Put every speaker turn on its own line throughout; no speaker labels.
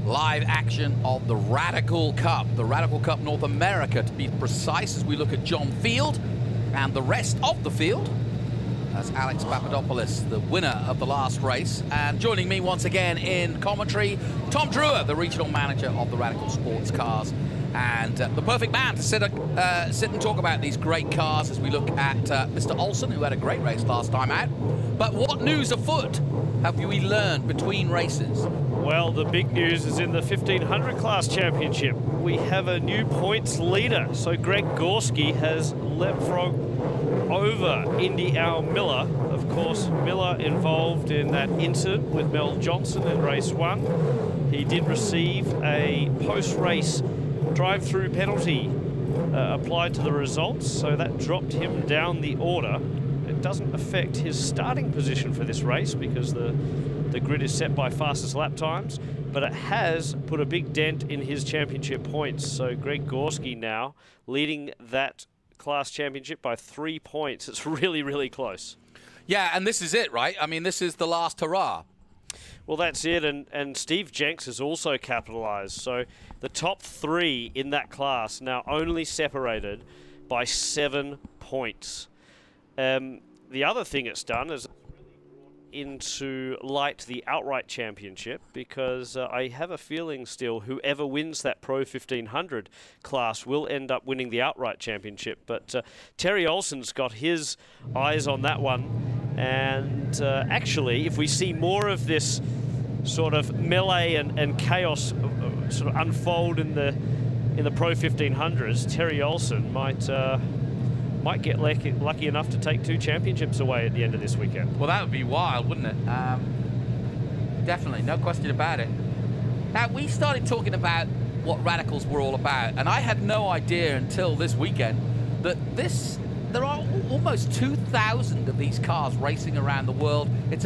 live action of the Radical Cup North America, to be precise, as we look at John Field and the rest of the field. That's Alex Papadopoulos, the winner of the last race. And joining me once again in commentary, Tom Drewer, the regional manager of the Radical Sports Cars, and the perfect man to sit and talk about these great cars as we look at Mr. Olsen, who had a great race last time out. But what news afoot have we learned between races?
Well, the big news is in the 1500 class championship. We have a new points leader. So Greg Gorski has leapfrogged over Indy Al Miller. Of course, Miller involved in that incident with Mel Johnson in race 1. He did receive a post-race drive-through penalty applied to the results, so that dropped him down the order. It doesn't affect his starting position for this race because the grid is set by fastest lap times, but it has put a big dent in his championship points. So Greg Gorski now leading that class championship by 3 points. It's really, really close.
Yeah, and this is it, right? I mean, this is the last hurrah.
Well, that's it, and Steve Jenks has also capitalized. So the top 3 in that class now only separated by 7 points. The other thing it's done is into light the outright championship, because I have a feeling still whoever wins that Pro 1500 class will end up winning the outright championship. But Terry Olsen's got his eyes on that one, and actually if we see more of this sort of melee and chaos sort of unfold in the Pro 1500s, Terry Olsen might get lucky enough to take 2 championships away at the end of this weekend.
Well, that would be wild, wouldn't it? Definitely, no question about it. Now, we started talking about what Radicals were all about, and I had no idea until this weekend that there are almost 2,000 of these cars racing around the world. It's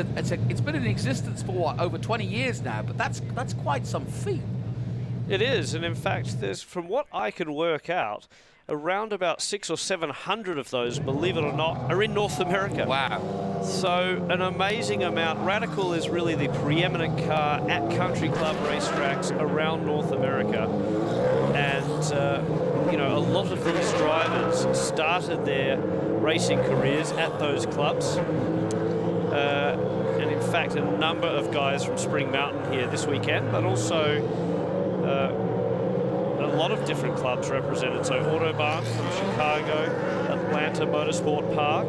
been in existence for what, over 20 years now, but that's quite some feat.
It is, and in fact, there's, from what I can work out, around about 600 or 700 of those, believe it or not, are in North America.
Wow.
So an amazing amount. Radical is really the preeminent car at country club racetracks around North America. And, you know, a lot of these drivers started their racing careers at those clubs. And in fact, a number of guys from Spring Mountain here this weekend, but also a lot of different clubs represented. So Autobahn from Chicago, Atlanta Motorsport Park.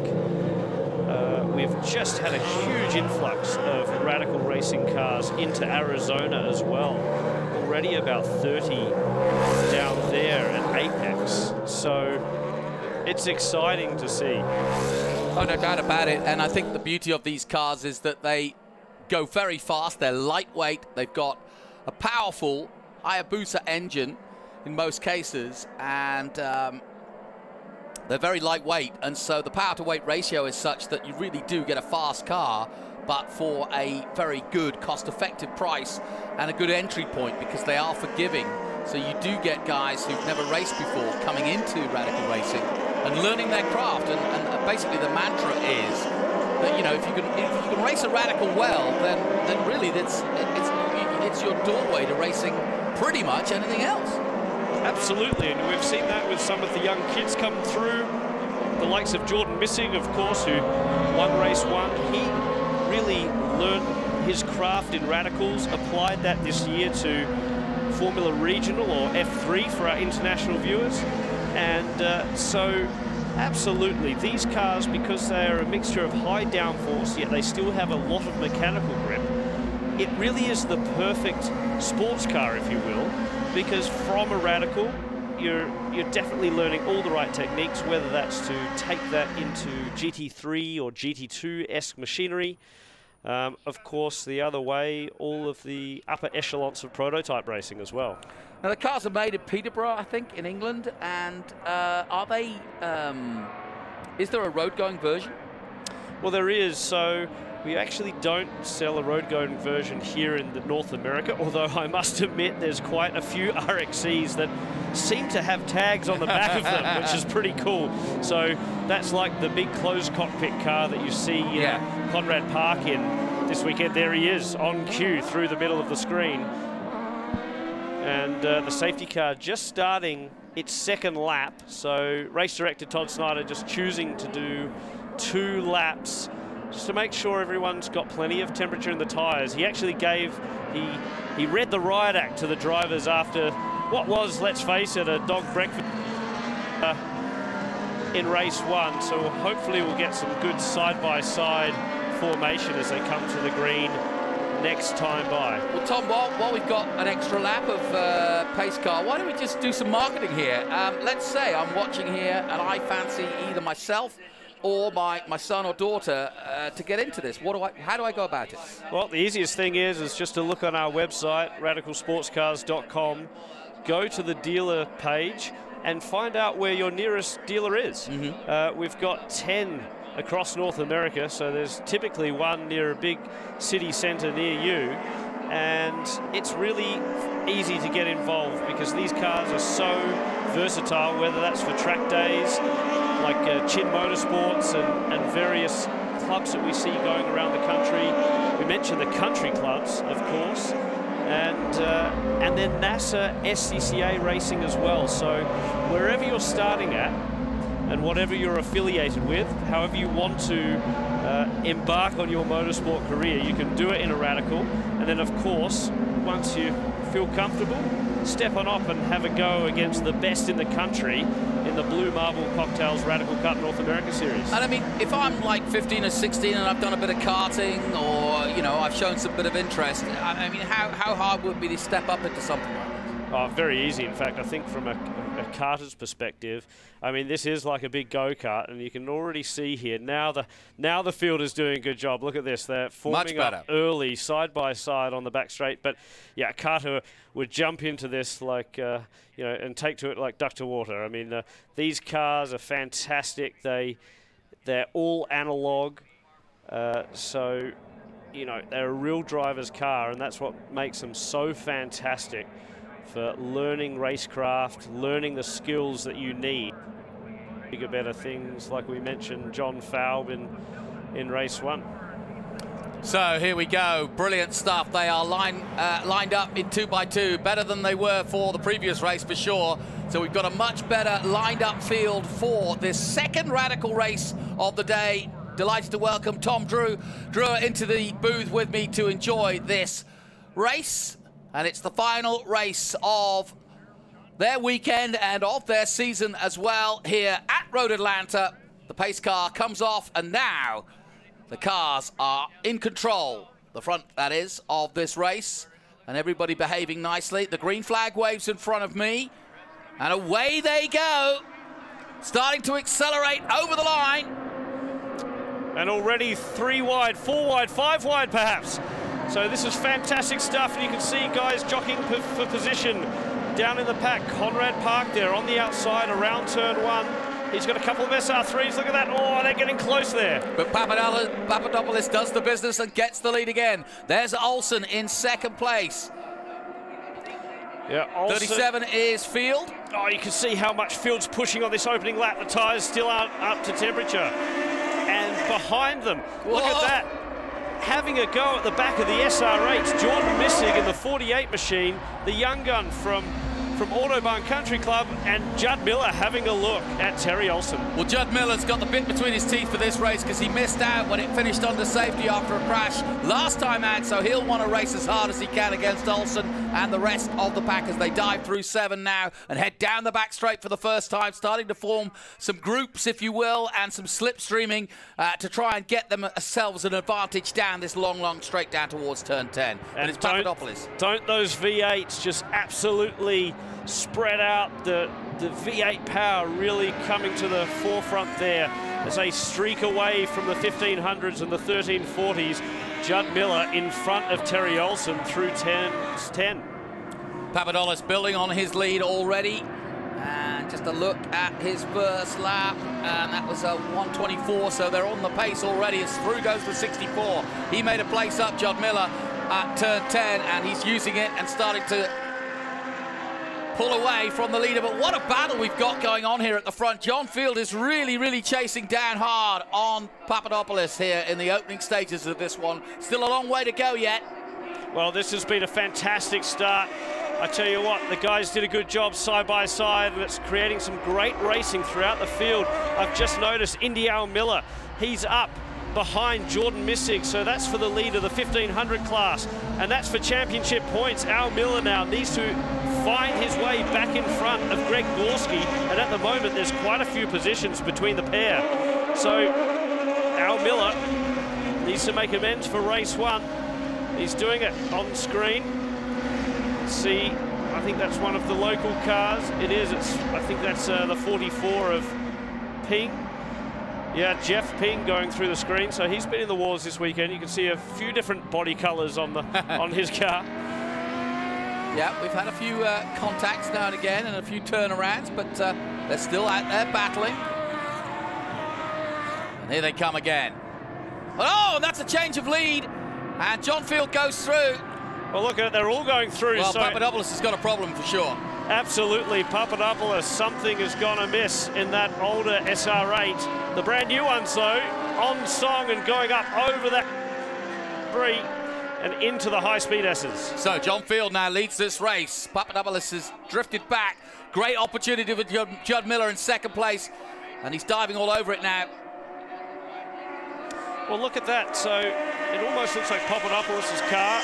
We've just had a huge influx of Radical racing cars into Arizona as well. Already about 30 down there at Apex. So it's exciting to see.
Oh, no doubt about it. And I think the beauty of these cars is that they go very fast. They're lightweight. They've got a powerful Hayabusa engine in most cases, and they're very lightweight, and so the power to weight ratio is such that you really do get a fast car, but for a very good cost-effective price and a good entry point, because they are forgiving. So you do get guys who've never raced before coming into Radical racing and learning their craft, and basically the mantra is that, you know, if you can race a Radical well, then really it's your doorway to racing pretty much anything else.
Absolutely, and we've seen that with some of the young kids come through. The likes of Jordan Missing, of course, who won race 1. He really learned his craft in Radicals, applied that this year to Formula Regional, or F3 for our international viewers. And so, absolutely, these cars, because they are a mixture of high downforce, yet they still have a lot of mechanical grip, it really is the perfect sports car, if you will, because from a Radical, you're definitely learning all the right techniques, whether that's to take that into GT3 or GT2-esque machinery. Of course, the other way, all of the upper echelons of prototype racing as well.
Now, the cars are made in Peterborough, I think, in England, and are they, is there a road-going version?
Well, there is. So we actually don't sell a road-going version here in North America, although I must admit there's quite a few RXCs that seem to have tags on the back of them, which is pretty cool. So that's like the big closed cockpit car that you see Conrad Park in this weekend. There he is on cue through the middle of the screen. And the safety car just starting its second lap. So race director Todd Snyder just choosing to do 2 laps just to make sure everyone's got plenty of temperature in the tyres. He actually he read the riot act to the drivers after what was, let's face it, a dog breakfast in race 1. So hopefully we'll get some good side-by-side formation as they come to the green next time by.
Well, Tom, while we've got an extra lap of pace car, why don't we just do some marketing here? Let's say I'm watching here and I fancy either myself or my son or daughter to get into this. How do I go about it?
Well, the easiest thing is just to look on our website, radicalsportscars.com, go to the dealer page and find out where your nearest dealer is. We've got 10 across North America, so there's typically one near a big city centre near you, and it's really easy to get involved because these cars are so versatile, whether that's for track days like Chin Motorsports and various clubs that we see going around the country. We mentioned the country clubs, of course, and then NASA SCCA racing as well. So wherever you're starting at and whatever you're affiliated with, however you want to embark on your motorsport career, you can do it in a Radical. And then, of course, once you feel comfortable, step on up and have a go against the best in the country in the Blue Marble Cocktails Radical Cup North America Series.
And I mean, if I'm like 15 or 16 and I've done a bit of karting, or, you know, I've shown some bit of interest, I mean, how hard would it be to step up into something like this?
Oh, very easy. In fact, I think from a karter's perspective, I mean, this is like a big go-kart, and you can already see here now the field is doing a good job. Look at this; they're forming up early, side by side on the back straight. But yeah, a karter would jump into this like you know, and take to it like duck to water. I mean, these cars are fantastic. They're all analog, so you know, they're a real driver's car, and that's what makes them so fantastic for learning racecraft, learning the skills that you need. Bigger, better things, like we mentioned, John Faub in race 1.
So here we go, brilliant stuff. They are lined up in 2x2, better than they were for the previous race for sure. So we've got a much better lined up field for this second Radical race of the day. Delighted to welcome Tom Drew into the booth with me to enjoy this race. And it's the final race of their weekend and of their season as well here at Road Atlanta. The pace car comes off, and now the cars are in control. The front, that is, of this race. And everybody behaving nicely. The green flag waves in front of me. And away they go. Starting to accelerate over the line.
And already 3 wide, 4 wide, 5 wide perhaps. So this is fantastic stuff, and you can see guys jockeying for position down in the pack. Conrad Park there on the outside around turn 1. He's got a couple of SR3s. Look at that. Oh, they're getting close there.
But Papadopoulos does the business and gets the lead again. There's Olsen in second place.
Yeah, Olsen.
37 is Field.
Oh, you can see how much Field's pushing on this opening lap. The tyres still aren't up to temperature. And behind them, look at that. Having a go at the back of the SR8, Jordan Missig in the 48 machine, the young gun from Autobahn Country Club, and Judd Miller having a look at Terry Olsen.
Well, Judd Miller's got the bit between his teeth for this race because he missed out when it finished under safety after a crash last time out, so he'll want to race as hard as he can against Olsen and the rest of the pack as they dive through 7 now and head down the back straight for the first time, starting to form some groups, if you will, and some slipstreaming to try and get themselves an advantage down this long straight down towards turn 10. And it's Papadopoulos.
Don't those V8s just absolutely spread out, the V8 power really coming to the forefront there as they streak away from the 1500s and the 1340s. Judd Miller in front of Terry Olsen through 10.
Papadopoulos building on his lead already. And just a look at his first lap, and that was a 1:24, so they're on the pace already as through goes the 64. He made a place up, Judd Miller, at turn 10, and he's using it and starting to pull away from the leader. But what a battle we've got going on here at the front. John Field is really chasing down hard on Papadopoulos here in the opening stages of this one. Still a long way to go yet.
Well, this has been a fantastic start. I tell you what, the guys did a good job side by side, and it's creating some great racing throughout the field. I've just noticed Indy Al Miller, he's up behind Jordan Missig, so that's for the lead of the 1500 class, and that's for championship points. Al Miller now needs to find his way back in front of Greg Gorski, and at the moment there's quite a few positions between the pair. So Al Miller needs to make amends for race 1. He's doing it on screen. See, I think that's one of the local cars. It is. I think that's the 44 of Ping. Yeah, Jeff Ping going through the screen. So he's been in the wars this weekend. You can see a few different body colours on the on his car.
Yeah, we've had a few contacts now and again and a few turnarounds, but they're still out there battling. And here they come again. Oh, and that's a change of lead. And John Field goes through.
Well, look at it. They're all going through.
Well,
so
Papadopoulos has got a problem for sure.
Absolutely, Papadopoulos, something has gone amiss in that older SR8. The brand new one's though, on song and going up over that 3 and into the high-speed S's.
So John Field now leads this race. Papadopoulos has drifted back. Great opportunity for Judd Miller in second place, and he's diving all over it now.
Well, look at that. So it almost looks like Papadopoulos' car.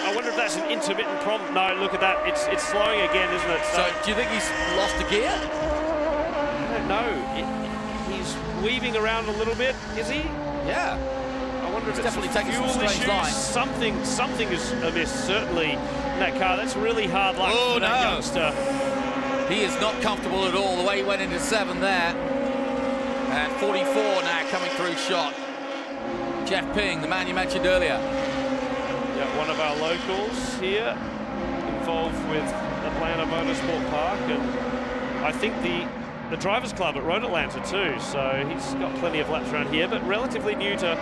I wonder if that's an intermittent problem. No, look at that. It's slowing again, isn't it?
So do you think he's lost a gear?
I don't know. He's weaving around a little bit, is he?
Yeah.
I wonder if it's
definitely taking some strange lines.
Something is amiss, certainly, in that car. That's really hard luck for that youngster.
He is not comfortable at all. The way he went into 7 there. And 44 now coming through shot. Jeff Ping, the man you mentioned earlier.
Yeah, one of our locals here, involved with Atlanta Motorsport Park, and I think the Drivers Club at Road Atlanta too, so he's got plenty of laps around here, but relatively new to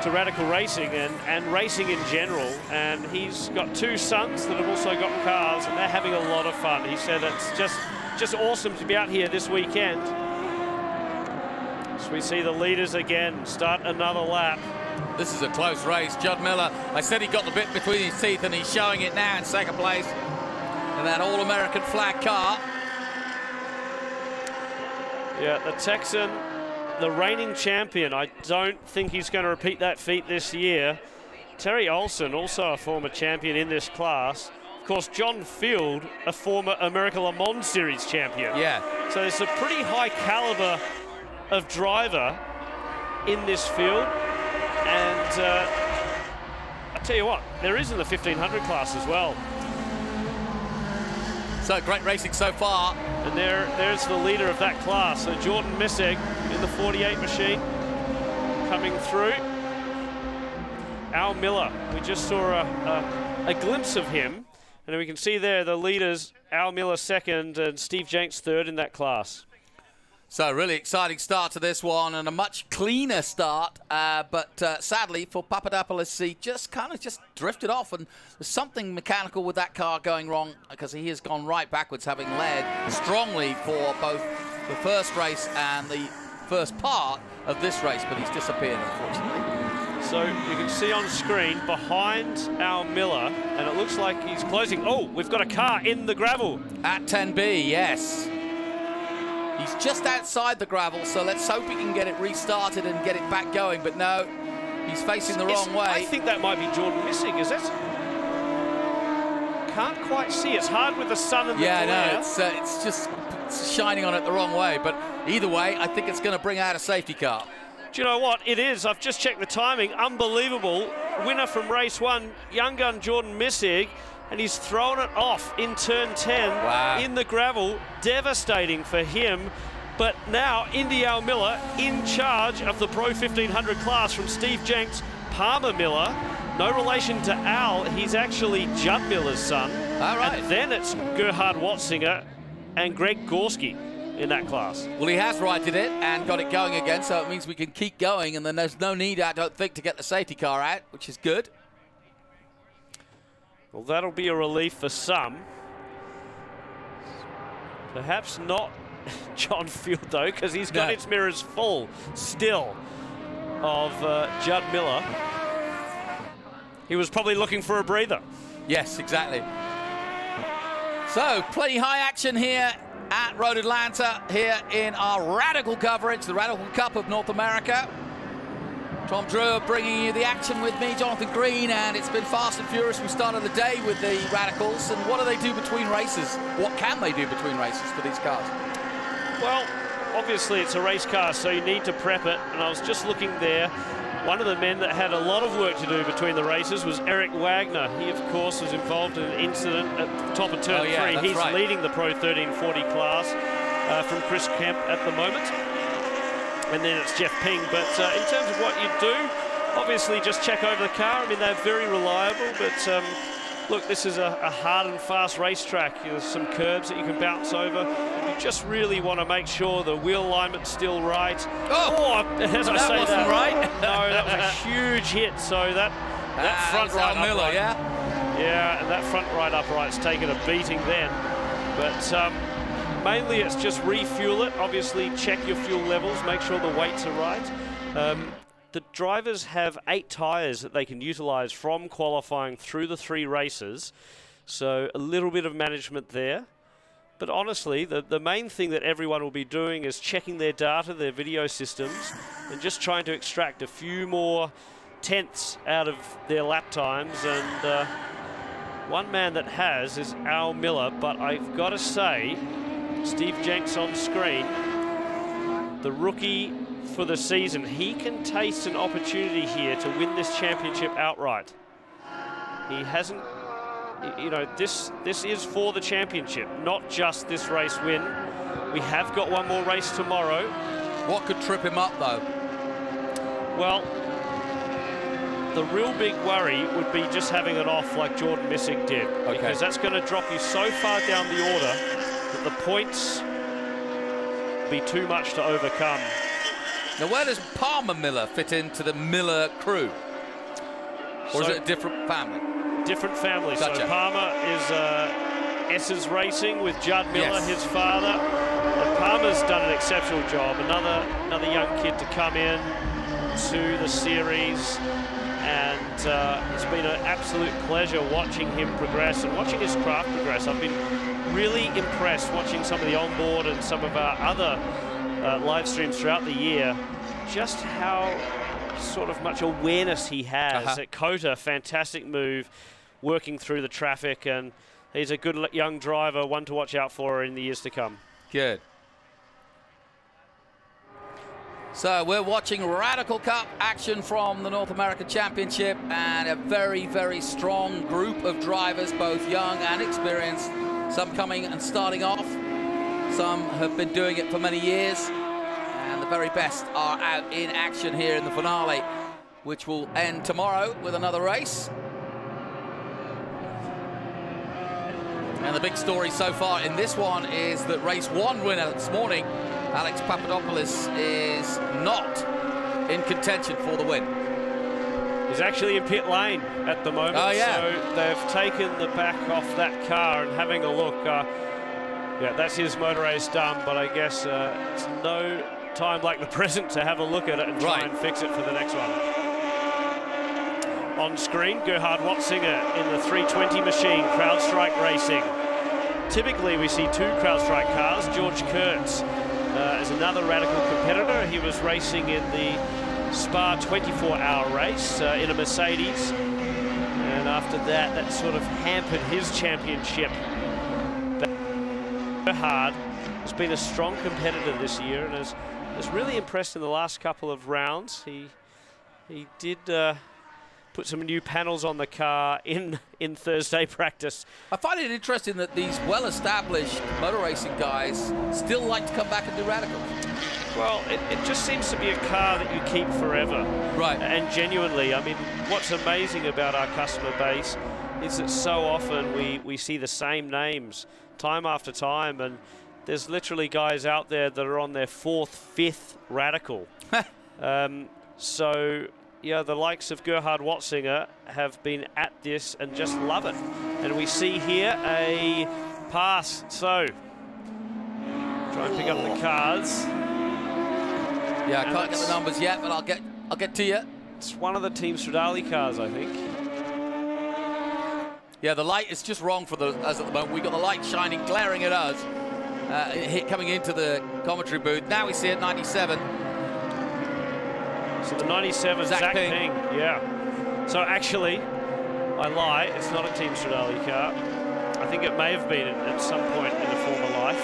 radical racing and racing in general, and he's got 2 sons that have also got cars, and they're having a lot of fun. He said it's just awesome to be out here this weekend. So we see the leaders again start another lap.
This is a close race. Judd Miller, I said he got the bit between his teeth, and he's showing it now in second place in that all-American flag car.
Yeah, the Texan, the reigning champion. I don't think he's going to repeat that feat this year. Terry Olson, also a former champion in this class. Of course, John Field, a former American Le Mans Series champion.
Yeah.
So it's a pretty high caliber of driver in this field. And I tell you what, there is in the 1500 class as well.
So great racing so far.
And there's the leader of that class. So Jordan Missig in the 48 machine coming through. Al Miller, we just saw a glimpse of him. And we can see there the leaders, Al Miller second and Steve Jenks third in that class.
So really exciting start to this one, and a much cleaner start, but sadly for Papadopoulos, he just drifted off, and there's something mechanical with that car going wrong, because he has gone right backwards, having led strongly for both the first race and the first part of this race, but he's disappeared, unfortunately.
So you can see on screen behind Al Miller, and it looks like he's closing. Oh, we've got a car in the gravel.
At 10B, yes. He's just outside the gravel, so let's hope he can get it restarted and get it back going. But no, he's facing the wrong way.
I think that might be Jordan Missig, is it? Can't quite see. It's hard with the sun and the glare.
Yeah, no, it's just shining on it the wrong way. But either way, I think it's going to bring out a safety car.
Do you know what? It is. I've just checked the timing. Unbelievable. Winner from race 1, young gun Jordan Missig. And he's thrown it off in turn 10 in the gravel. Devastating for him. But now Indy Al Miller in charge of the Pro 1500 class from Steve Jenks. Palmer Miller, no relation to Al. He's actually Judd Miller's son.
All right.
And then it's Gerhard Watzinger and Greg Gorski in that class.
Well, he has righted it and got it going again, so it means we can keep going. And then there's no need, I don't think, to get the safety car out, which is good.
Well, that'll be a relief for some. Perhaps not John Field, though, because he's got his mirrors full still of Judd Miller. He was probably looking for a breather.
Yes, exactly. So, plenty high action here at Road Atlanta, here in our radical coverage, the Radical Cup of North America. Tom Drewer bringing you the action with me, Jonathan Green, and it's been fast and furious. We started the day with the Radicals, and what do they do between races? What can they do between races for these cars?
Well, obviously it's a race car, so you need to prep it, and I was just looking there. One of the men that had a lot of work to do between the races was Eric Wagner. He, of course, was involved in an incident at the top of turn 3. He's
right.
leading the Pro 1340 class from Chris Kemp at the moment. And then it's Jeff Ping. But in terms of what you do, obviously just check over the car. I mean, they're very reliable, but look, this is a hard and fast racetrack. There's some curbs that you can bounce over. You just really want to make sure the wheel alignment's still right. As I say that,
right?
No, that was a huge hit. So that front right
Al Miller,
upright,
yeah,
and that front right upright's taken a beating then. But mainly it's just refuel it. Obviously, check your fuel levels, make sure the weights are right. The drivers have 8 tyres that they can utilise from qualifying through the 3 races, so a little bit of management there. But honestly, the main thing that everyone will be doing is checking their data, their video systems, and just trying to extract a few more tenths out of their lap times. And one man that has is Al Miller, but I've got to say, Steve Jenks on screen, the rookie for the season, he can taste an opportunity here to win this championship outright. He hasn't, you know, this is for the championship, not just this race win. We have got one more race tomorrow.
What could trip him up, though?
Well, the real big worry would be just having it off like Jordan Missig did, because that's going to drop you so far down the order that the points be too much to overcome.
Now, where does Palmer Miller fit into the Miller crew? Or is it a different family?
Different family.
Gotcha.
So Palmer is S's Racing with Judd Miller, his father. And Palmer's done an exceptional job. Another young kid to come in to the series. And it's been an absolute pleasure watching him progress and watching his craft progress. I've been really impressed watching some of the onboard and some of our other live streams throughout the year, just how sort of much awareness he has. At Kota, fantastic move, working through the traffic, and he's a good young driver, one to watch out for in the years to come.
Good. So we're watching Radical Cup action from the North America Championship, and a very, very strong group of drivers, both young and experienced, some coming and starting off. Some have been doing it for many years, and the very best are out in action here in the finale, which will end tomorrow with another race. And the big story so far in this one is that race 1 winner this morning, Alex Papadopoulos, is not in contention for the win.
He's actually in pit lane at the moment. So they've taken the back off that car and having a look. Yeah, that's his motor race done, but I guess it's no time like the present to have a look at it and try and fix it for the next one. On screen, Gerhard Watzinger in the 320 machine, CrowdStrike Racing. Typically, we see 2 CrowdStrike cars. George Kurtz is another Radical competitor. He was racing in the Spa 24-hour race in a Mercedes. And after that, that sort of hampered his championship. Gerhard has been a strong competitor this year and has really impressed in the last couple of rounds. He did put some new panels on the car in Thursday practice.
I find it interesting that these well-established motor racing guys still like to come back and do Radical.
Well, it just seems to be a car that you keep forever.
Right.
And genuinely, I mean, what's amazing about our customer base is that so often we see the same names time after time, and there's literally guys out there that are on their 4th, 5th Radical. So, yeah, the likes of Gerhard Watzinger have been at this and just love it. And we see here a pass. So, try and pick up the cars.
Yeah, I can't get the numbers yet, but I'll get to you.
It's one of the Team Stradale cars, I think.
Yeah, the light is just wrong for us at the moment. We've got the light shining, glaring at us, coming into the commentary booth. Now we see it 97.
So the 97, Zach Ping. Yeah. So actually, I lie, it's not a Team Stradale car. I think it may have been at some point in a former life.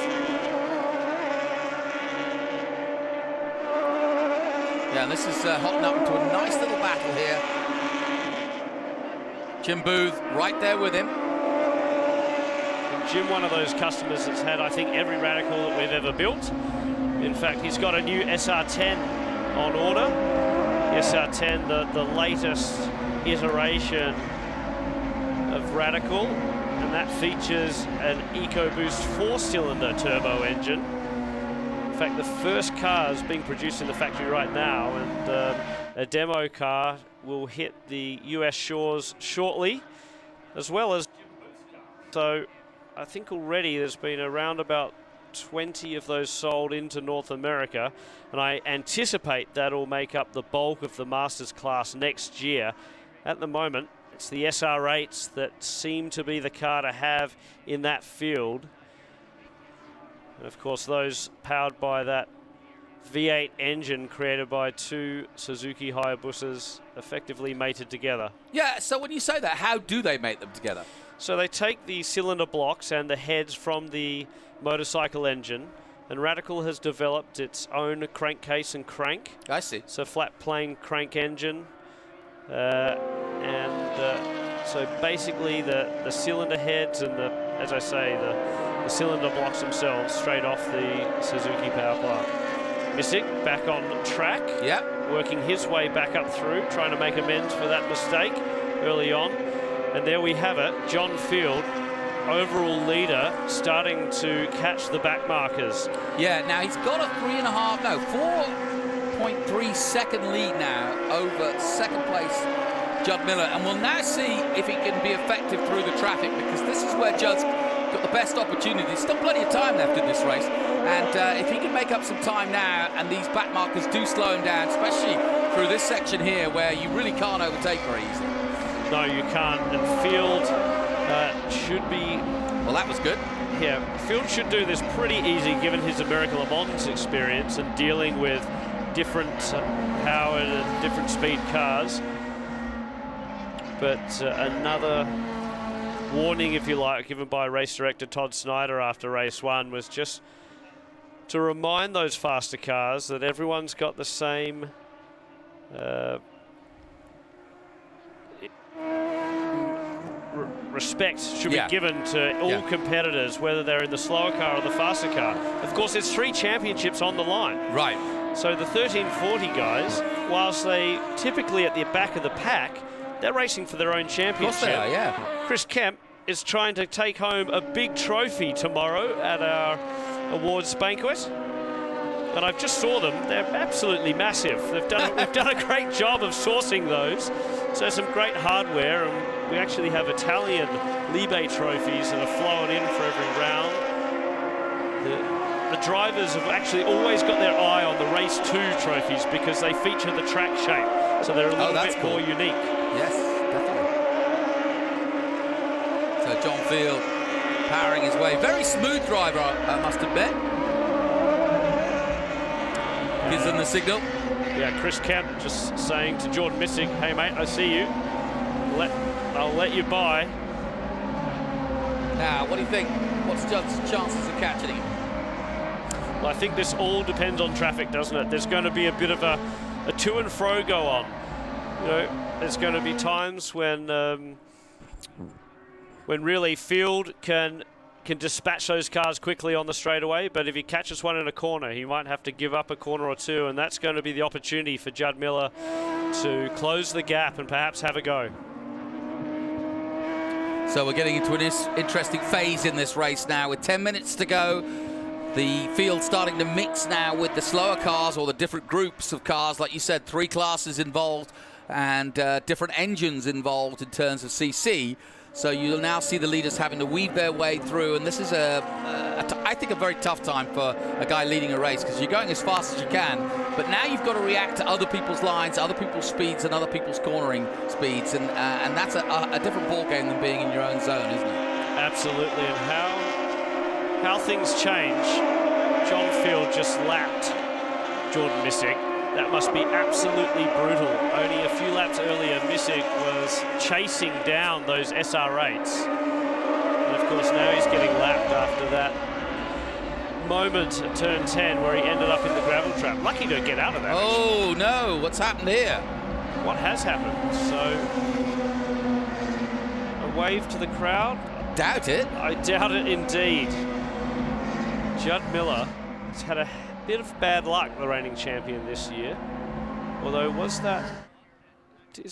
Yeah, and this is hotting up into a nice little battle here. Jim Booth right there with him.
And Jim, one of those customers that's had, I think, every Radical that we've ever built. In fact, he's got a new SR10 on order. SR10, the latest iteration of Radical, and that features an EcoBoost 4-cylinder turbo engine. In fact, the first car is being produced in the factory right now, and a demo car will hit the US shores shortly, as well as... So I think already there's been around about 20 of those sold into North America, and I anticipate that'll make up the bulk of the Masters class next year. At the moment, it's the SR8s that seem to be the car to have in that field. And of course, those powered by that V8 engine created by two Suzuki Hayabusas effectively mated together.
Yeah, so when you say that, how do they mate them together?
So they take the cylinder blocks and the heads from the motorcycle engine, and Radical has developed its own crankcase and crank.
I see.
It's a flat plane crank engine. So basically the cylinder heads and as I say, the cylinder blocks themselves straight off the Suzuki power plant. Missick back on track.
Yep.
Working his way back up through, trying to make amends for that mistake early on. And there we have it, John Field, overall leader, starting to catch the back markers.
Yeah, now he's got a 4.3 second lead now over second place Judd Miller, and we'll now see if he can be effective through the traffic, because this is where Judd's got the best opportunity. There's still plenty of time left in this race, and if he can make up some time now and these back markers do slow him down, especially through this section here where you really can't overtake very easily.
No, you can't, and Field should be...
Well, that was good.
Yeah, Field should do this pretty easy given his American Le Mans experience and dealing with different powered and different speed cars. But another warning, if you like, given by race director Todd Snyder after race one was just to remind those faster cars that everyone's got the same respect should be given to all competitors, whether they're in the slower car or the faster car. Of course, there's 3 championships on the line.
Right.
So the 1340 guys, whilst they typically at the back of the pack, they're racing for their own championship.
Of course they are, yeah.
Chris Kemp is trying to take home a big trophy tomorrow at our awards banquet. And I just saw them. They're absolutely massive. We've done a great job of sourcing those. So some great hardware, and we actually have Italian Libe trophies that are flowing in for every round. The drivers have actually always got their eye on the Race 2 trophies because they feature the track shape, so they're a little bit more unique.
Yes, definitely. So John Field powering his way. Very smooth driver, I must admit. Gives them the signal.
Yeah, Chris Kemp just saying to Jordan Missick, hey mate, I see you. I'll let you by.
Now, what do you think? What's Judd's chances of catching him?
Well, I think this all depends on traffic, doesn't it? There's going to be a bit of a to and fro go on. You know, there's going to be times when really Field can dispatch those cars quickly on the straightaway, but if he catches one in a corner, he might have to give up a corner or two, and that's going to be the opportunity for Judd Miller to close the gap and perhaps have a go.
So we're getting into an interesting phase in this race now with 10 minutes to go. The field starting to mix now with the slower cars or the different groups of cars. Like you said, 3 classes involved. and different engines involved in terms of CC. So you'll now see the leaders having to weave their way through, and this is I think a very tough time for a guy leading a race, because you're going as fast as you can, but now you've got to react to other people's lines, other people's speeds, and other people's cornering speeds, and that's a different ball game than being in your own zone, isn't it?
Absolutely, and how things change. John Field just lapped Jordan Missick. That must be absolutely brutal. Only a few laps earlier, Missick was chasing down those SR8s. And of course, now he's getting lapped after that moment at turn 10 where he ended up in the gravel trap. Lucky to get out of that.
Oh, no. What's happened here?
What has happened? So, a wave to the crowd?
Doubt it.
I doubt it indeed. Judd Miller has had a bit of bad luck, the reigning champion this year. Although, is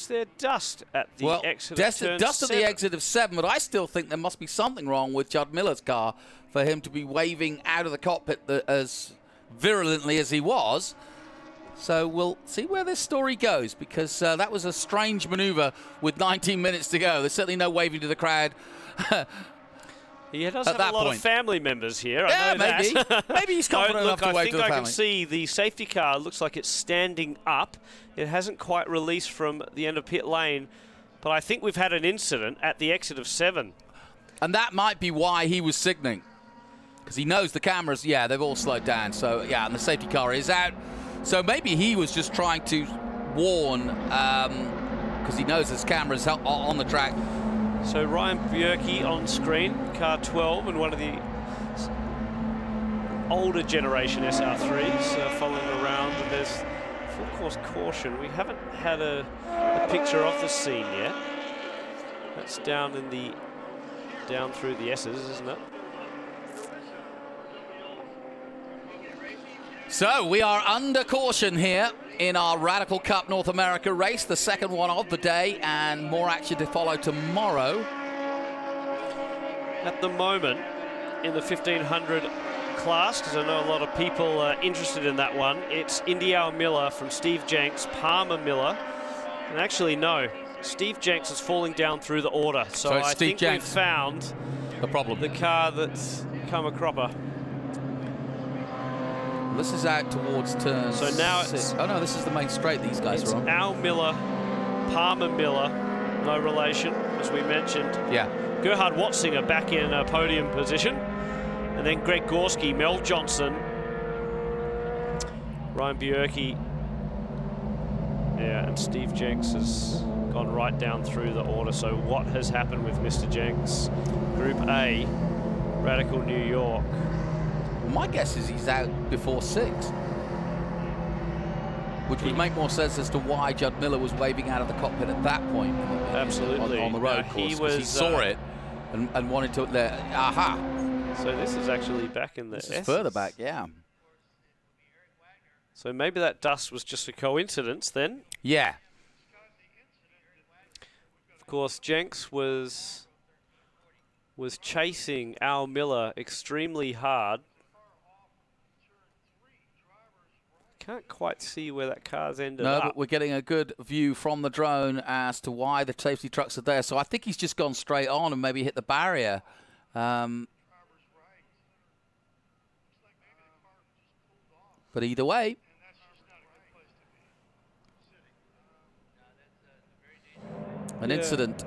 there dust at the exit of turn
dust
7?
at the exit of 7, but I still think there must be something wrong with Judd Miller's car for him to be waving out of the cockpit as virulently as he was. So we'll see where this story goes, because that was a strange maneuver with 19 minutes to go. There's certainly no waving to the crowd.
He does have a lot of family members here.
Yeah,
I know
maybe.
That.
Maybe he's confident enough to wave to the family.
I think I can see the safety car looks like it's standing up. It hasn't quite released from the end of pit lane, but I think we've had an incident at the exit of 7.
And that might be why he was signaling, because he knows the cameras, yeah, they've all slowed down. So, yeah, and the safety car is out. So maybe he was just trying to warn, because he knows there's cameras on the track.
So Ryan Bjerke on screen, car 12, and one of the older generation SR3s following around. And there's full course caution. We haven't had a picture of the scene yet. That's down through the S's, isn't it?
So we are under caution here in our Radical Cup North America race, the second one of the day, and more action to follow tomorrow.
At the moment, in the 1500 class, because I know a lot of people are interested in that one, it's Indy Miller from Steve Jenks, Palmer Miller, and actually no, Steve Jenks is falling down through the order. So I think we've found
the problem.
The car that's come a cropper.
This is out towards turn 6. Oh no, this is the main straight these guys are on.
Al Miller, Palmer Miller, no relation, as we mentioned.
Yeah.
Gerhard Watzinger back in a podium position. And then Greg Gorski, Mel Johnson, Ryan Bjerke. Yeah, and Steve Jenks has gone right down through the order. So what has happened with Mr. Jenks? Group A, Radical New York.
My guess is he's out before 6, which would make more sense as to why Judd Miller was waving out of the cockpit at that point.
Absolutely.
On the road course, because he saw it and wanted to... aha.
So this is actually back in the
This is further back, yeah.
So maybe that dust was just a coincidence then.
Yeah.
Of course, Jenks was chasing Al Miller extremely hard. Can't quite see where that car's ended up.
No, but we're getting a good view from the drone as to why the safety trucks are there. So I think he's just gone straight on and maybe hit the barrier. But either way. An incident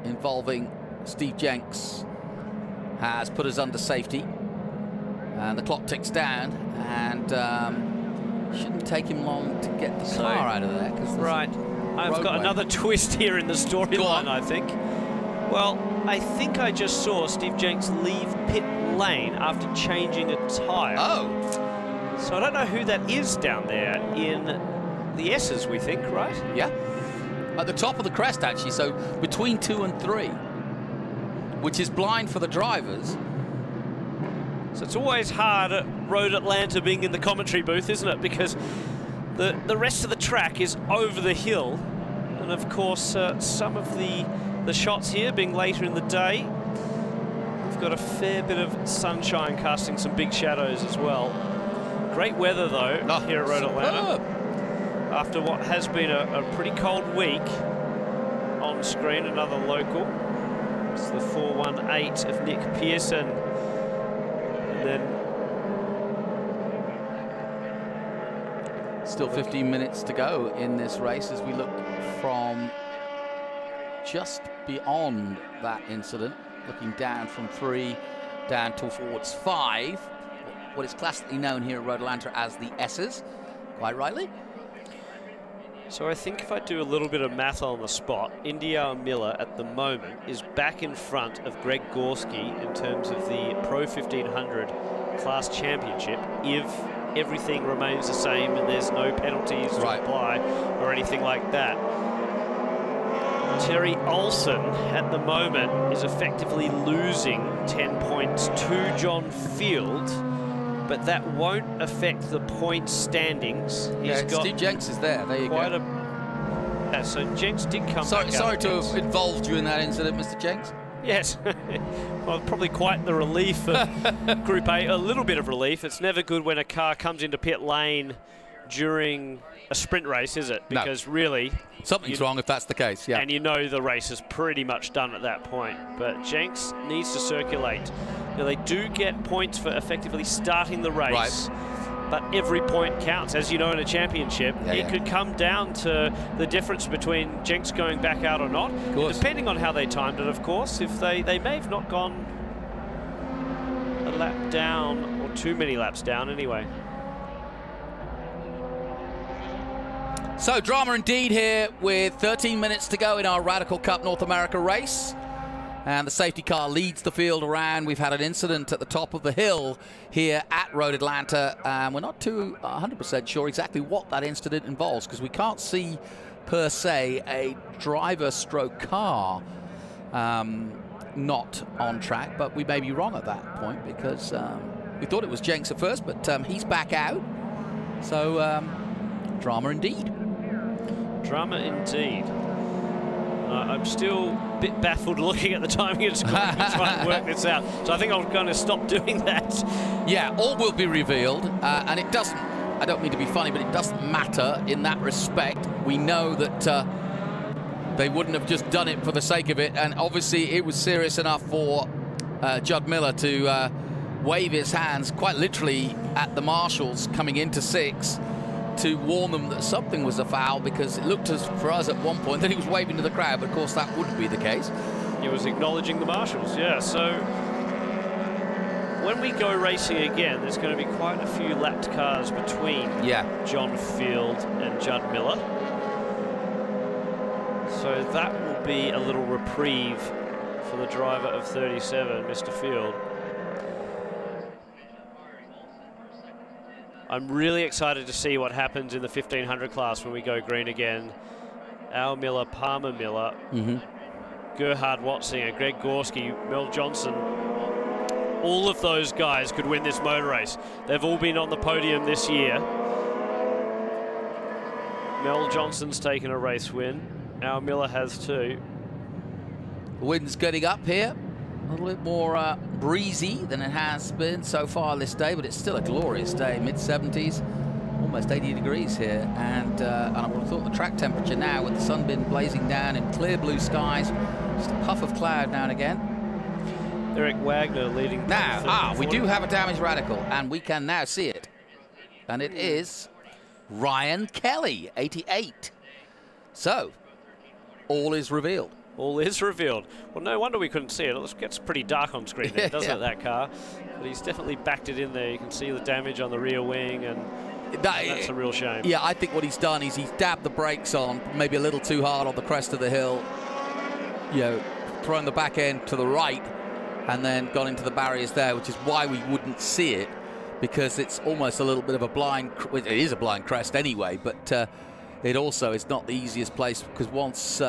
involving Steve Jenks has put us under safety. And the clock ticks down, and shouldn't take him long to get the car out of there.
Right. I've got another twist here in the storyline, I think. Well, I think I just saw Steve Jenks leave pit lane after changing a tyre.
Oh.
So I don't know who that is down there in the S's, we think, right?
Yeah. At the top of the crest, actually, so between 2 and 3, which is blind for the drivers.
So it's always hard at Road Atlanta being in the commentary booth, isn't it? Because the rest of the track is over the hill. And of course, some of the shots here being later in the day, we've got a fair bit of sunshine casting some big shadows as well. Great weather, though, here at Road Atlanta. after what has been a pretty cold week. On screen, another local. It's the 418 of Nick Pearson. And then
still 15 minutes to go in this race as we look from just beyond that incident, looking down from 3 down towards 5. What is classically known here at Road Atlanta as the S's, quite rightly.
So I think if I do a little bit of math on the spot, India Miller at the moment is back in front of Greg Gorski in terms of the Pro 1500 class championship if everything remains the same and there's no penalties to apply or anything like that. Terry Olsen at the moment is effectively losing 10 points to John Field, but that won't affect the point standings. He's got
Steve Jenks is there. There you go.
So Jenks did come back.
Sorry to have involved you in that incident, Mr. Jenks.
Yes. Well, probably quite the relief for Group A. A little bit of relief. It's never good when a car comes into pit lane during a sprint race, is it? Because really...
something's wrong if that's the case, yeah.
And you know the race is pretty much done at that point. But Jenks needs to circulate. Now, they do get points for effectively starting the race, but every point counts. As you know, in a championship, it could come down to the difference between Jenks going back out or not, depending on how they timed it, of course. If they may have not gone a lap down, or too many laps down anyway.
So drama indeed here with 13 minutes to go in our Radical Cup North America race. And the safety car leads the field around. We've had an incident at the top of the hill here at Road Atlanta. We're not too 100% sure exactly what that incident involves because we can't see, per se, a driver stroke car not on track. But we may be wrong at that point because we thought it was Jenks at first, but he's back out. So drama indeed.
Drama indeed. I'm still a bit baffled looking at the timing and trying to work this out. So I think I'm going to stop doing that.
Yeah, all will be revealed. And it doesn't, I don't mean to be funny, but it doesn't matter in that respect. We know that they wouldn't have just done it for the sake of it. And obviously it was serious enough for Judd Miller to wave his hands quite literally at the marshals coming into 6 to warn them that something was a foul, because it looked as for us at one point that he was waving to the crowd, but of course that wouldn't be the case.
He was acknowledging the marshals, yeah. So when we go racing again, there's going to be quite a few lapped cars between John Field and Judd Miller. So that will be a little reprieve for the driver of 37, Mr. Field. I'm really excited to see what happens in the 1500 class when we go green again. Al Miller, Palmer Miller, Gerhard Watzinger, Greg Gorski, Mel Johnson. All of those guys could win this motor race. They've all been on the podium this year. Mel Johnson's taken a race win. Al Miller has too.
The wind's getting up here. A little bit more breezy than it has been so far this day, but it's still a glorious day. Mid-70s, almost 80 degrees here. And I would have thought the track temperature now, with the sun been blazing down in clear blue skies, just a puff of cloud now and again.
Eric Wagner leading.
Now, we do have a damaged radical, and we can now see it. And it is Ryan Kelly, 88. So, all is revealed.
All is revealed. Well, no wonder we couldn't see it. It gets pretty dark on screen there, doesn't it, that car? But he's definitely backed it in there. You can see the damage on the rear wing, and that's a real shame.
Yeah, I think what he's done is he's dabbed the brakes on, maybe a little too hard on the crest of the hill, you know, thrown the back end to the right, and then gone into the barriers there, which is why we wouldn't see it, because it's almost a little bit of a blind, it is a blind crest anyway, but it also is not the easiest place, because once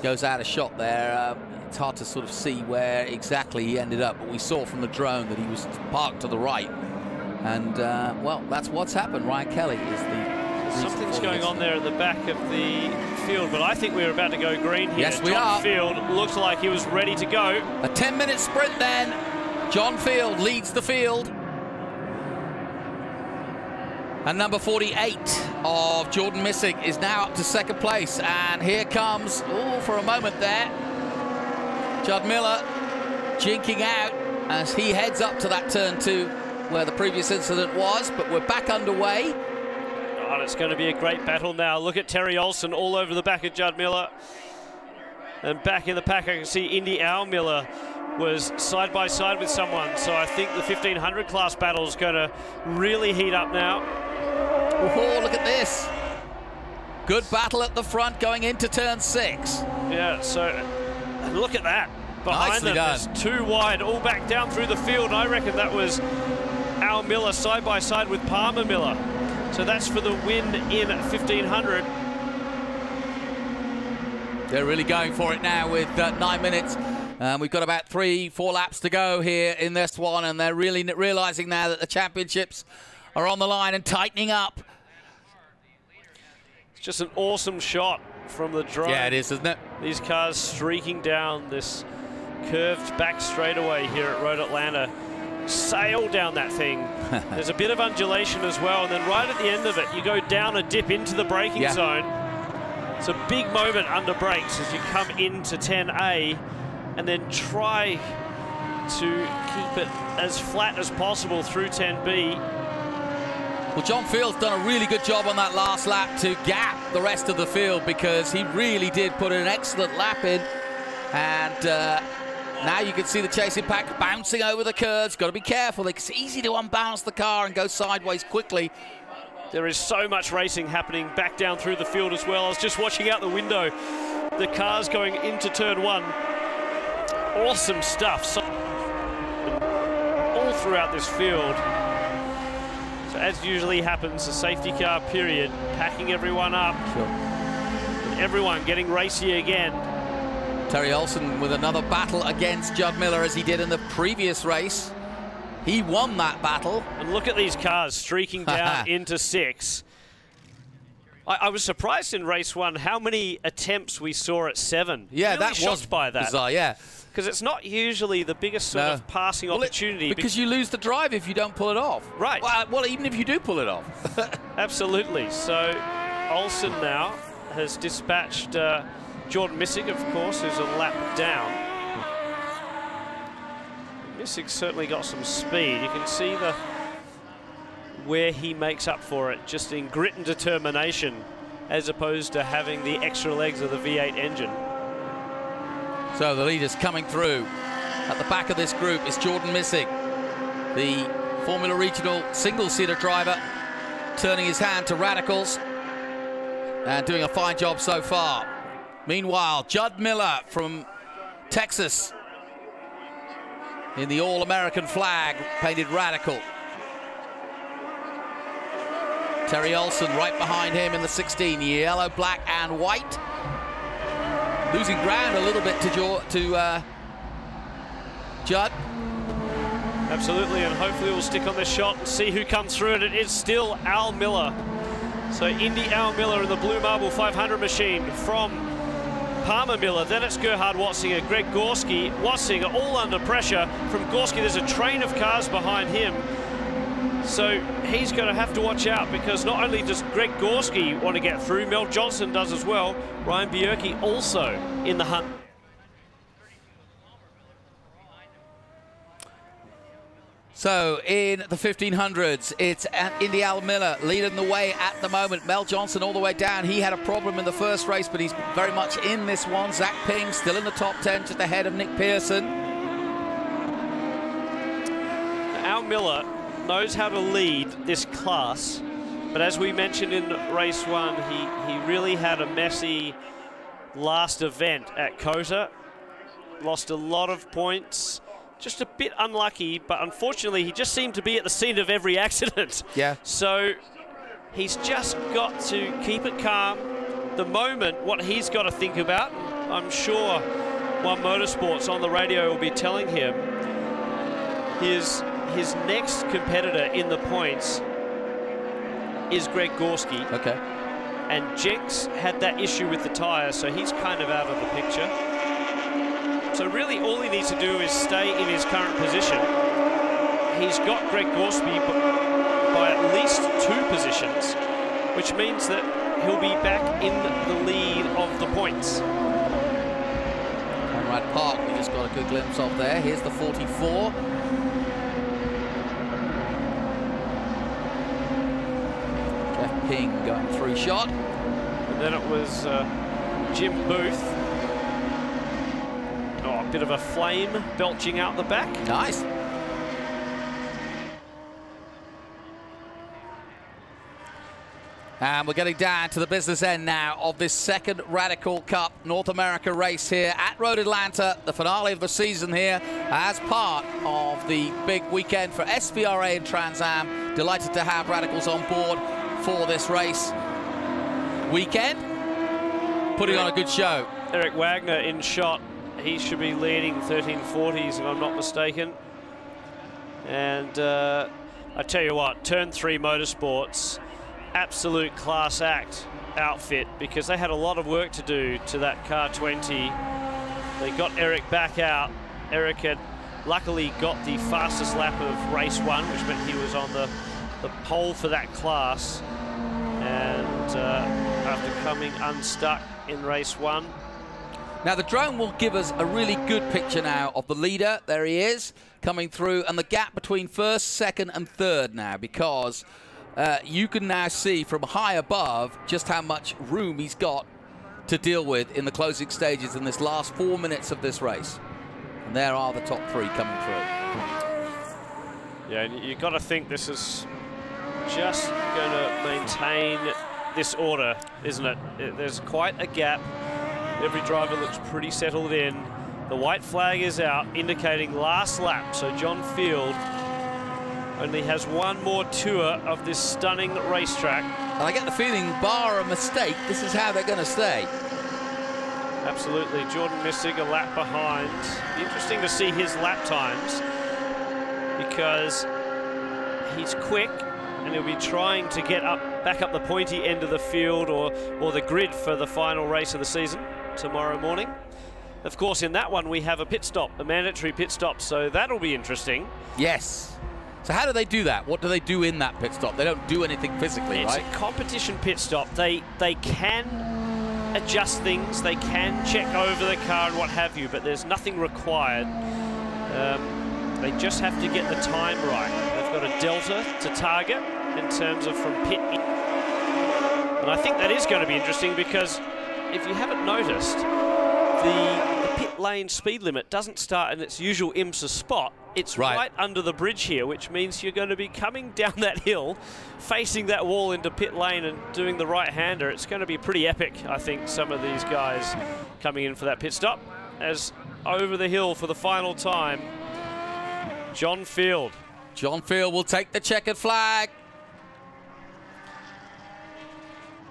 goes out of shot there, it's hard to sort of see where exactly he ended up, but we saw from the drone that he was parked to the right, and well, that's what's happened. Ryan Kelly is the
something's going on there at the back of the field, but I think we're about to go green here.
Yes, we are.
Field looks like he was ready to go.
A 10-minute sprint then. John Field leads the field. And number 48 of Jordan Missing is now up to second place. And here comes, for a moment there, Judd Miller jinking out as he heads up to that turn 2 where the previous incident was. But we're back underway.
Oh, it's going to be a great battle now. Look at Terry Olsen all over the back of Judd Miller. And back in the pack, I can see Indy Miller was side by side with someone. So I think the 1500 class battle is going to really heat up now.
Oh, look at this. Good battle at the front going into turn 6.
Yeah, so look at that. Behind them, it's too wide, all back down through the field. I reckon that was Al Miller side by side with Palmer Miller. So that's for the win in 1500.
They're really going for it now with 9 minutes. We've got about 3-4 laps to go here in this one, and they're really realizing now that the championships are on the line and tightening up.
It's just an awesome shot from the drone.
Yeah, it is, isn't it?
These cars streaking down this curved back straightaway here at Road Atlanta. Sail down that thing. There's a bit of undulation as well, and then right at the end of it, you go down a dip into the braking zone. It's a big moment under brakes as you come into 10A and then try to keep it as flat as possible through 10B.
Well, John Field's done a really good job on that last lap to gap the rest of the field, because he really did put an excellent lap in. And now you can see the chasing pack bouncing over the curves. Got to be careful. It's easy to unbalance the car and go sideways quickly.
There is so much racing happening back down through the field as well. I was just watching out the window. The cars going into turn 1. Awesome stuff. So, all throughout this field. So as usually happens, the safety car period, packing everyone up.
Sure.
And everyone getting racy again.
Terry Olsen with another battle against Judd Miller, as he did in the previous race. He won that battle.
And look at these cars streaking down into 6. I was surprised in race 1 how many attempts we saw at 7.
Yeah,
really
that was
by that.
Bizarre, yeah.
Because it's not usually the biggest sort of passing opportunity.
Because you lose the drive if you don't pull it off.
Right.
Well, even if you do pull it off.
Absolutely. So Olsen now has dispatched Jordan Missing, of course, who's a lap down. Missing's certainly got some speed. You can see where he makes up for it, just in grit and determination, as opposed to having the extra legs of the V8 engine.
So the leaders coming through. At the back of this group is Jordan Missing, the Formula Regional single-seater driver, turning his hand to radicals and doing a fine job so far. Meanwhile, Judd Miller from Texas in the All-American flag painted radical. Terry Olsen right behind him in the 16, yellow, black and white. Losing ground a little bit to Judd.
Absolutely, and hopefully we'll stick on this shot and see who comes through it. It is still Al Miller. So Indy Al Miller in the Blue Marble 500 machine from Palmer Miller. Then it's Gerhard Watzinger, Greg Gorski, Watzinger all under pressure from Gorski. There's a train of cars behind him. So he's going to have to watch out, because not only does Greg Gorski want to get through, Mel Johnson does as well. Ryan Bierke also in the hunt.
So in the 1500s, it's Indy Al Miller leading the way at the moment. Mel Johnson all the way down. He had a problem in the first race, but he's very much in this one. Zach Ping still in the top 10, just ahead of Nick Pearson.
Al Miller knows how to lead this class, but as we mentioned in race 1, he really had a messy last event at COTA. Lost a lot of points. Just a bit unlucky, but unfortunately he just seemed to be at the scene of every accident.
Yeah.
So he's just got to keep it calm. The moment, what he's got to think about, I'm sure One Motorsports on the radio will be telling him, his next competitor in the points is Greg Gorski.
Okay.
And Jenks had that issue with the tyre, so he's kind of out of the picture. So really all he needs to do is stay in his current position. He's got Greg Gorski by at least 2 positions, which means that he'll be back in the lead of the points.
Conrad Park, we just got a good glimpse of there. Here's the 44. Jeff Ping going through shot.
And then it was Jim Booth. Oh, a bit of a flame belching out the back.
Nice. And we're getting down to the business end now of this second Radical Cup North America race here at Road Atlanta, the finale of the season here as part of the big weekend for SVRA and Trans Am. Delighted to have Radicals on board for this race weekend, putting on a good show.
Eric Wagner in shot. He should be leading 1340s if I'm not mistaken. And I tell you what, Turn 3 Motorsports, absolute class act outfit, because they had a lot of work to do to that car 20. They got Eric back out. Eric had luckily got the fastest lap of race 1, which meant he was on the pole for that class. And after coming unstuck in race 1.
Now the drone will give us a really good picture now of the leader. There he is coming through, and the gap between first, second and third now, because you can now see from high above just how much room he's got to deal with in the closing stages in this last 4 minutes of this race. And there are the top 3 coming through.
Yeah, and you've got to think this is just going to maintain this order, isn't it? There's quite a gap. Every driver looks pretty settled in. The white flag is out, indicating last lap. So John Field only has one more tour of this stunning racetrack.
And I get the feeling, bar a mistake, this is how they're going to stay.
Absolutely. Jordan Missig a lap behind. Interesting to see his lap times, because he's quick and he'll be trying to get back up the pointy end of the field or the grid for the final race of the season tomorrow morning. Of course, in that one we have a pit stop, a mandatory pit stop, so that'll be interesting.
Yes. So how do they do that? What do they do in that pit stop? They don't do anything physically,
it's
right?
It's a competition pit stop. They can adjust things, they can check over the car and what have you, but there's nothing required. They just have to get the time right. They've got a delta to target in terms of from pit in. And I think that is going to be interesting, because if you haven't noticed, the pit lane speed limit doesn't start in its usual IMSA spot. It's right under the bridge here, which means you're going to be coming down that hill, facing that wall into pit lane and doing the right-hander. It's going to be pretty epic, I think, some of these guys coming in for that pit stop. As over the hill for the final time, John Field.
John Field will take the checkered flag.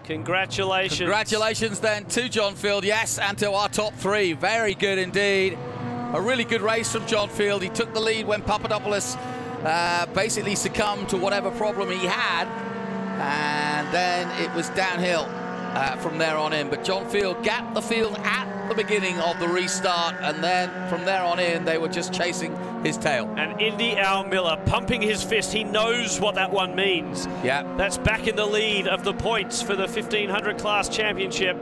Congratulations.
Congratulations then to John Field, yes, and to our top 3. Very good indeed. A really good race from John Field. He took the lead when Papadopoulos basically succumbed to whatever problem he had, and then it was downhill from there on in. But John Field gapped the field at the beginning of the restart, and then from there on in they were just chasing his tail. And
Indy Al Miller pumping his fist. He knows what that one means.
Yeah.
That's back in the lead of the points for the 1500 class championship.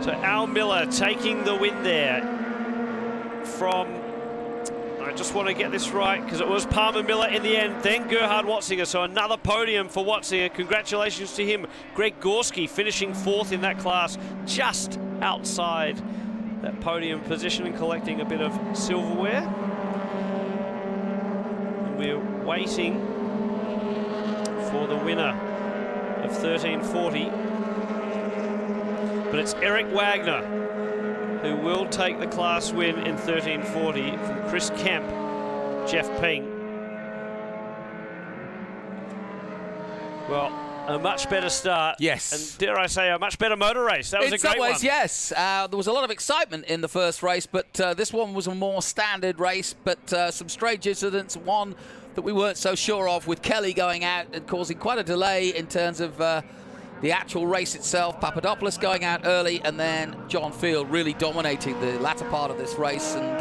So Al Miller taking the win there from, I just want to get this right because it was Palmer Miller in the end, then Gerhard Watzinger. So another podium for Watzinger. Congratulations to him. Greg Gorski finishing 4th in that class, just outside that podium position and collecting a bit of silverware. And we're waiting for the winner of 1340. But it's Eric Wagner who will take the class win in 1340 from Chris Kemp, Jeff Ping. Well, a much better start.
Yes.
And dare I say, a much better motor race. That was a great one.
In some ways, yes. There was a lot of excitement in the first race, but this one was a more standard race, but some strange incidents. One that we weren't so sure of, with Kelly going out and causing quite a delay in terms of the actual race itself. Papadopoulos going out early, and then John Field really dominating the latter part of this race, and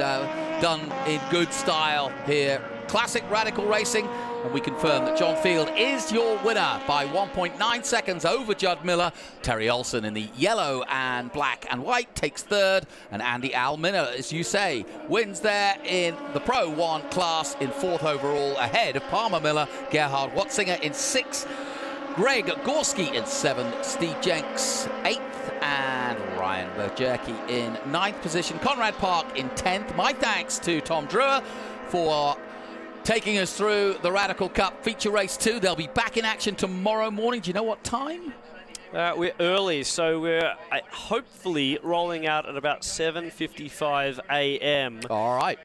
done in good style here. Classic Radical racing. And we confirm that John Field is your winner by 1.9 seconds over Judd Miller. Terry Olsen in the yellow and black and white takes third. And Andy Alminer, as you say, wins there in the Pro 1 class in fourth overall, ahead of Palmer Miller, Gerhard Watzinger in sixth, Greg Gorski in seventh, Steve Jenks eighth, and Ryan Berjerki in ninth position. Conrad Park in 10th. My thanks to Tom Drewer for taking us through the Radical Cup Feature Race 2. They'll be back in action tomorrow morning. Do you know what time?
We're early, so we're hopefully rolling out at about 7:55 a.m.
All right.